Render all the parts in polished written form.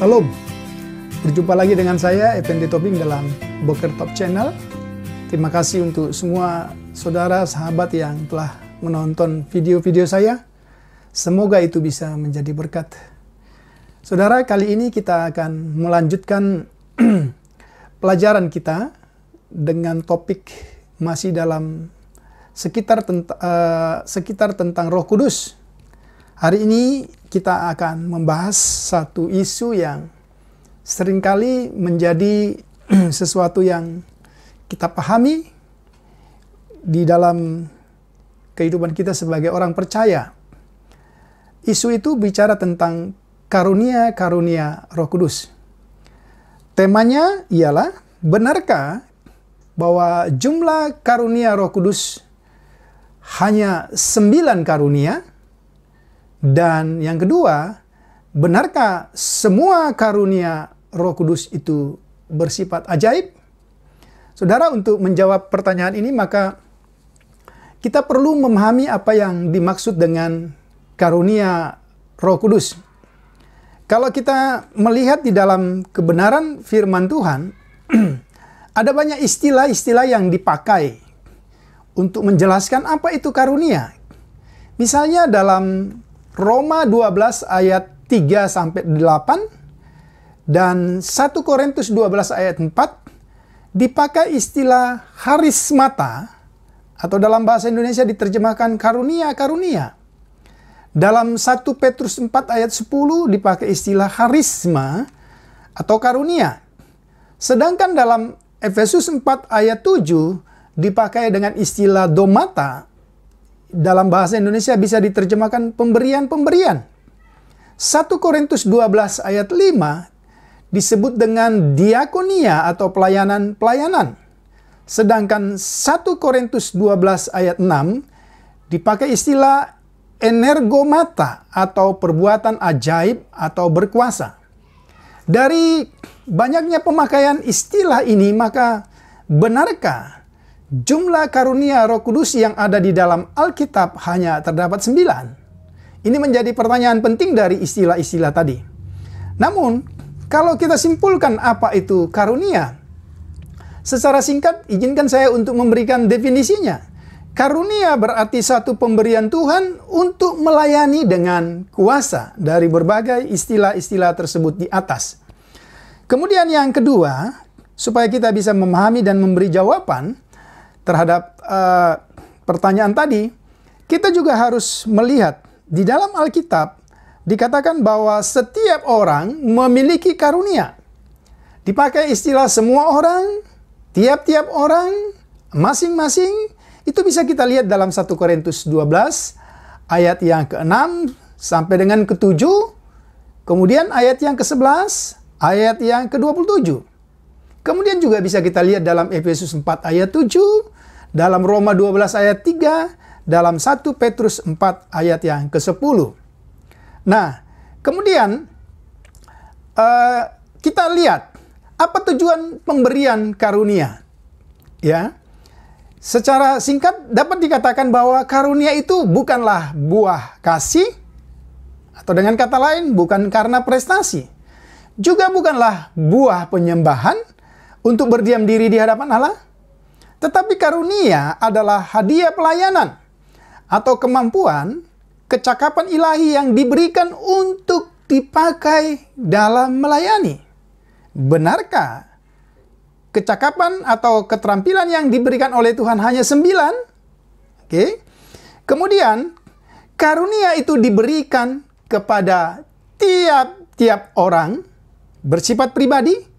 Salam, berjumpa lagi dengan saya Effendi Tobing dalam Boker Top Channel. Terima kasih untuk semua saudara, sahabat yang telah menonton video-video saya. Semoga itu bisa menjadi berkat. Saudara, kali ini kita akan melanjutkan pelajaran kita dengan topik masih dalam sekitar tentang Roh Kudus. Hari ini kita akan membahas satu isu yang seringkali menjadi sesuatu yang kita pahami di dalam kehidupan kita sebagai orang percaya. Isu itu bicara tentang karunia-karunia Roh Kudus. Temanya ialah, benarkah bahwa jumlah karunia Roh Kudus hanya 9 karunia? Dan yang kedua, benarkah semua karunia Roh Kudus itu bersifat ajaib? Saudara, untuk menjawab pertanyaan ini, maka kita perlu memahami apa yang dimaksud dengan karunia Roh Kudus. Kalau kita melihat di dalam kebenaran firman Tuhan, ada banyak istilah-istilah yang dipakai untuk menjelaskan apa itu karunia. Misalnya dalam Roma 12 ayat 3-8 dan 1 Korintus 12 ayat 4 dipakai istilah harismata, atau dalam bahasa Indonesia diterjemahkan karunia-karunia. Dalam 1 Petrus 4 ayat 10 dipakai istilah harisma atau karunia. Sedangkan dalam Efesus 4 ayat 7 dipakai dengan istilah domata. Dalam bahasa Indonesia bisa diterjemahkan pemberian-pemberian. 1 Korintus 12 ayat 5 disebut dengan diakonia atau pelayanan-pelayanan. Sedangkan 1 Korintus 12 ayat 6 dipakai istilah energomata atau perbuatan ajaib atau berkuasa. Dari banyaknya pemakaian istilah ini, maka benarkah jumlah karunia Roh Kudus yang ada di dalam Alkitab hanya terdapat 9? Ini menjadi pertanyaan penting dari istilah-istilah tadi. Namun, kalau kita simpulkan apa itu karunia, secara singkat izinkan saya untuk memberikan definisinya. Karunia berarti satu pemberian Tuhan untuk melayani dengan kuasa dari berbagai istilah-istilah tersebut di atas. Kemudian yang kedua, supaya kita bisa memahami dan memberi jawaban terhadap pertanyaan tadi, kita juga harus melihat di dalam Alkitab dikatakan bahwa setiap orang memiliki karunia. Dipakai istilah semua orang, tiap-tiap orang, masing-masing. Itu bisa kita lihat dalam 1 Korintus 12 ayat yang ke-6 sampai dengan ke-7. Kemudian ayat yang ke-11, ayat yang ke-27. Kemudian juga bisa kita lihat dalam Efesus 4 ayat 7, dalam Roma 12 ayat 3, dalam 1 Petrus 4 ayat yang ke-10. Nah, kemudian kita lihat apa tujuan pemberian karunia. Ya, secara singkat dapat dikatakan bahwa karunia itu bukanlah buah kasih, atau dengan kata lain bukan karena prestasi. Juga bukanlah buah penyembahan untuk berdiam diri di hadapan Allah. Tetapi karunia adalah hadiah pelayanan atau kemampuan, kecakapan ilahi yang diberikan untuk dipakai dalam melayani. Benarkah kecakapan atau keterampilan yang diberikan oleh Tuhan hanya 9? Oke. Kemudian karunia itu diberikan kepada tiap-tiap orang bersifat pribadi,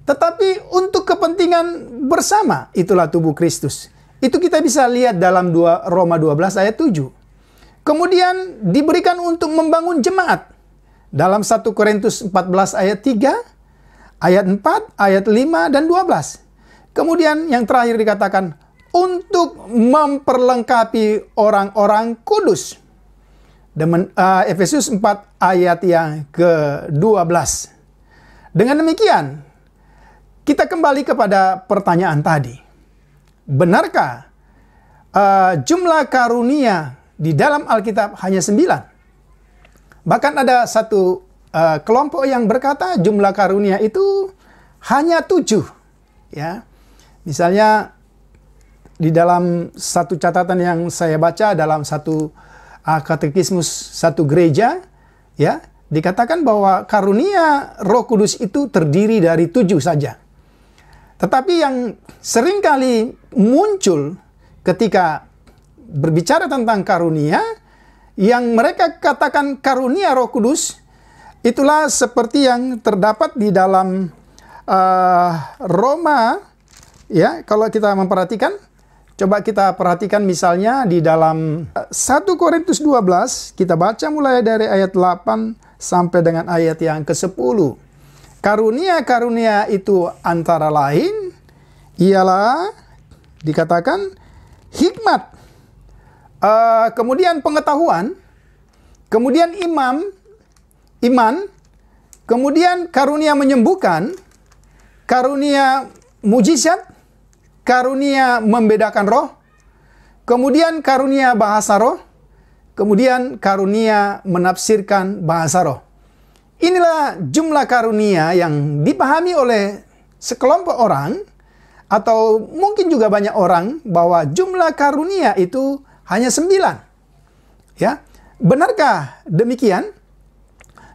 tetapi untuk kepentingan bersama, itulah tubuh Kristus. Itu kita bisa lihat dalam Roma 12 ayat 7. Kemudian diberikan untuk membangun jemaat. Dalam 1 Korintus 14 ayat 3, ayat 4, ayat 5, dan 12. Kemudian yang terakhir dikatakan, untuk memperlengkapi orang-orang kudus. Efesus 4 ayat yang ke-12. Dengan demikian, kita kembali kepada pertanyaan tadi. Benarkah jumlah karunia di dalam Alkitab hanya 9? Bahkan ada satu kelompok yang berkata jumlah karunia itu hanya 7. Ya. Misalnya di dalam satu catatan yang saya baca dalam satu katekismus satu gereja, ya, dikatakan bahwa karunia Roh Kudus itu terdiri dari 7 saja. Tetapi yang seringkali muncul ketika berbicara tentang karunia, yang mereka katakan karunia Roh Kudus, itulah seperti yang terdapat di dalam Roma, ya, kalau kita memperhatikan, coba kita perhatikan misalnya di dalam 1 Korintus 12, kita baca mulai dari ayat 8 sampai dengan ayat yang ke-10. Karunia-karunia itu antara lain ialah dikatakan hikmat, kemudian pengetahuan, kemudian iman, kemudian karunia menyembuhkan, karunia mujizat, karunia membedakan roh, kemudian karunia bahasa roh, kemudian karunia menafsirkan bahasa roh. Inilah jumlah karunia yang dipahami oleh sekelompok orang, atau mungkin juga banyak orang, bahwa jumlah karunia itu hanya 9. Ya, benarkah demikian?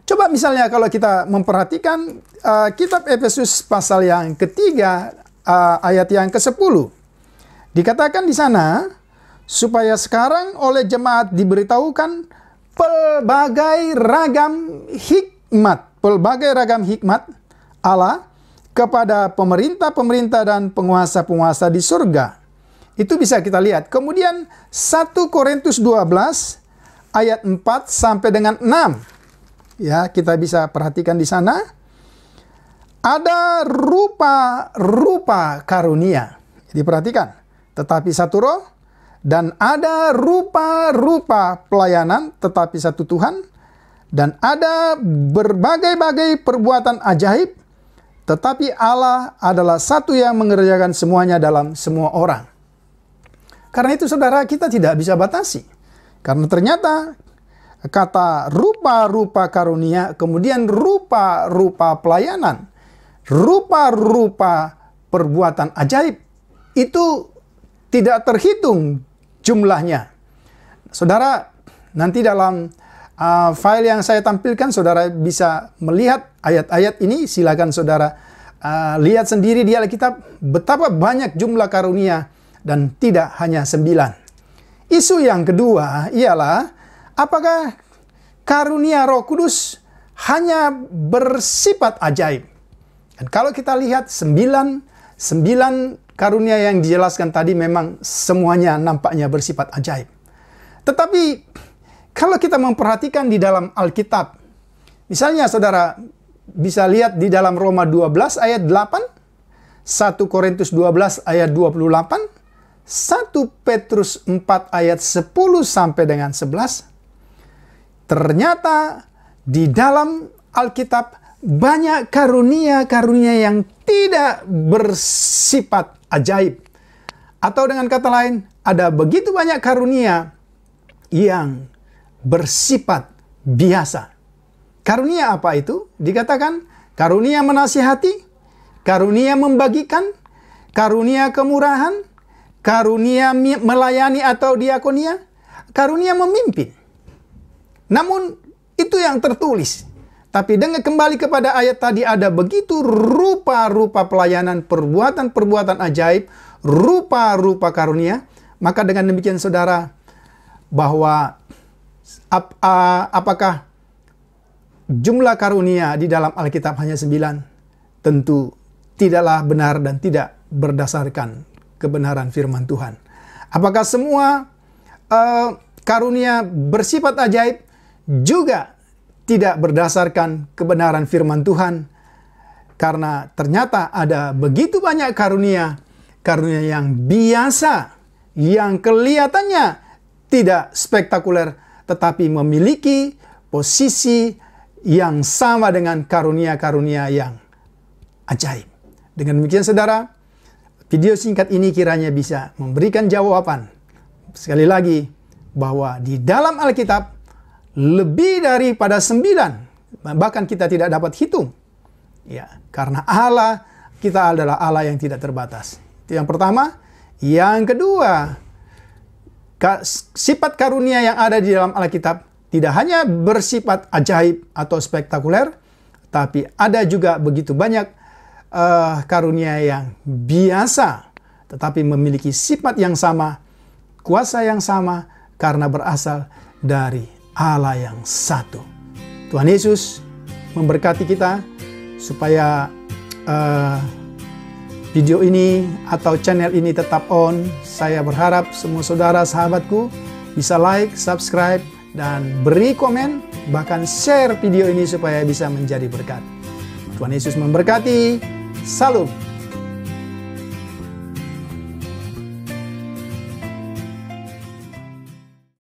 Coba misalnya kalau kita memperhatikan kitab Efesus pasal yang ketiga, ayat yang ke-10. Dikatakan di sana, supaya sekarang oleh jemaat diberitahukan pelbagai ragam hikmat Allah kepada pemerintah-pemerintah dan penguasa-penguasa di surga. Itu bisa kita lihat. Kemudian 1 Korintus 12 ayat 4 sampai dengan 6. Ya, kita bisa perhatikan di sana. Ada rupa-rupa karunia. Diperhatikan. Tetapi satu roh. Dan ada rupa-rupa pelayanan, tetapi satu Tuhan. Dan ada berbagai-bagai perbuatan ajaib, tetapi Allah adalah satu yang mengerjakan semuanya dalam semua orang. Karena itu saudara, kita tidak bisa batasi. Karena ternyata kata rupa-rupa karunia, kemudian rupa-rupa pelayanan, rupa-rupa perbuatan ajaib, itu tidak terhitung jumlahnya. Saudara, nanti dalam file yang saya tampilkan, saudara bisa melihat ayat-ayat ini. Silakan saudara lihat sendiri di Alkitab betapa banyak jumlah karunia dan tidak hanya 9. Isu yang kedua ialah, apakah karunia Roh Kudus hanya bersifat ajaib? Dan kalau kita lihat 9 karunia yang dijelaskan tadi memang semuanya nampaknya bersifat ajaib. Tetapi kalau kita memperhatikan di dalam Alkitab, misalnya saudara bisa lihat di dalam Roma 12 ayat 8, 1 Korintus 12 ayat 28, 1 Petrus 4 ayat 10 sampai dengan 11. Ternyata di dalam Alkitab banyak karunia-karunia yang tidak bersifat ajaib. Atau dengan kata lain, ada begitu banyak karunia yang bersifat biasa. Karunia apa itu? Dikatakan karunia menasihati, karunia membagikan, karunia kemurahan, karunia melayani atau diakonia, karunia memimpin. Namun itu yang tertulis. Tapi dengan kembali kepada ayat tadi, ada begitu rupa-rupa pelayanan, perbuatan-perbuatan ajaib, rupa-rupa karunia. Maka dengan demikian saudara, bahwa apakah jumlah karunia di dalam Alkitab hanya 9? Tentu tidaklah benar dan tidak berdasarkan kebenaran firman Tuhan. Apakah semua karunia bersifat ajaib? Juga tidak berdasarkan kebenaran firman Tuhan. Karena ternyata ada begitu banyak karunia yang biasa, yang kelihatannya tidak spektakuler, tetapi memiliki posisi yang sama dengan karunia-karunia yang ajaib. Dengan demikian saudara, video singkat ini kiranya bisa memberikan jawaban. Sekali lagi, bahwa di dalam Alkitab lebih daripada 9, bahkan kita tidak dapat hitung. Ya, karena Allah, kita adalah Allah yang tidak terbatas. Itu yang pertama. Yang kedua, sifat karunia yang ada di dalam Alkitab tidak hanya bersifat ajaib atau spektakuler, tapi ada juga begitu banyak karunia yang biasa, tetapi memiliki sifat yang sama, kuasa yang sama, karena berasal dari Allah yang satu. Tuhan Yesus memberkati kita supaya video ini atau channel ini tetap on. Saya berharap semua saudara sahabatku bisa like, subscribe, dan beri komen, bahkan share video ini supaya bisa menjadi berkat. Tuhan Yesus memberkati. Salam.